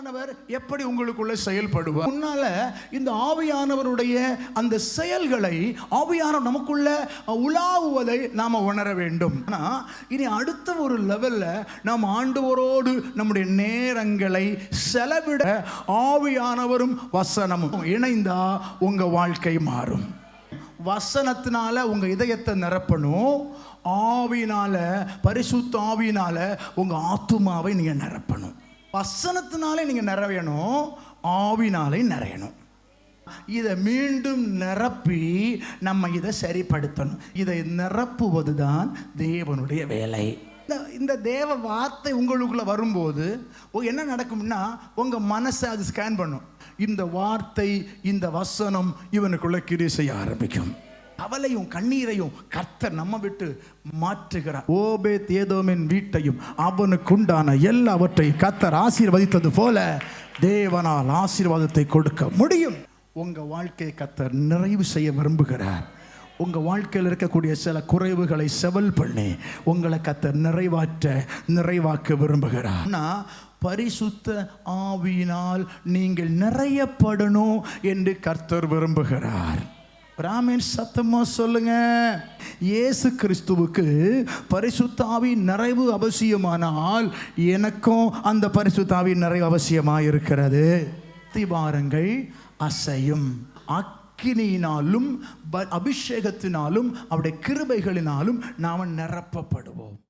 ஆவியானவர் எப்படி உங்களுக்குள்ள செயல்படுவார்? முன்னால இந்த ஆவியானவருடைய அந்த செயல்களை ஆவியானவர் நமக்குள்ள உலாவுவதை நாம உணர வேண்டும். ஆனா இனி அடுத்த ஒரு லெவல்ல நாம் ஆண்டவரோடு நம்முடைய நேரங்களை செலவிட ஆவியானவரும் வசனமும் இணைந்தா உங்க வாழ்க்கை மாறும். வசனத்தினால உங்க இதயத்தை நிரப்பணும், ஆவினால பரிசுத்த ஆவினால உங்க ஆத்துமாவை நீங்க நிரப்பணும். வசனத்தினாலே நீங்க நிறையணும், ஆவினாலே நிறையணும். இதை மீண்டும் நிரப்பி நம்ம இதை சரிப்படுத்தணும். இதை நிரப்புவதுதான் தேவனுடைய வேலை. இந்த தேவ வார்த்தை உங்களுக்குள்ள வரும்போது என்ன நடக்கும்னா உங்க மனசை அது ஸ்கேன் பண்ணும். இந்த வார்த்தை, இந்த வசனம் இவனுக்குள்ள கிரியை செய்ய ஆரம்பிக்கும். கவலையும் கண்ணீரையும் கர்த்தர் நம்ம விட்டு மாற்றுகிறார். ஓபேத் ஏதோமின் வீட்டையும் அவனுக்குண்டான எல்லாவற்றையும் கர்த்தர் ஆசீர்வதித்தது போல தேவனால் ஆசீர்வாதத்தை கொடுக்க முடியும். உங்க வாழ்க்கையை கர்த்தர் நிறைவு செய்ய விரும்புகிறார். உங்க வாழ்க்கையில் இருக்கக்கூடிய சில குறைவுகளை செவல் பண்ணி உங்களை கர்த்தர் நிறைவாக்க விரும்புகிறார். பரிசுத்த ஆவியினால் நீங்கள் நிறையப்படணும் என்று கர்த்தர் விரும்புகிறார். பிராமின் சத்தமா சொல்லுங்க. இயேசு கிறிஸ்துவுக்கு பரிசுத்த ஆவியின் நிறைவு அவசியமானால் எனக்கும் அந்த பரிசுத்த ஆவியின் நிறைவு அவசியமாக இருக்கிறது. திவாரங்கள் அசையும். அக்கினியினாலும் அபிஷேகத்தினாலும் அவருடைய கிருபைகளினாலும் நாம் நிரப்பப்படுவோம்.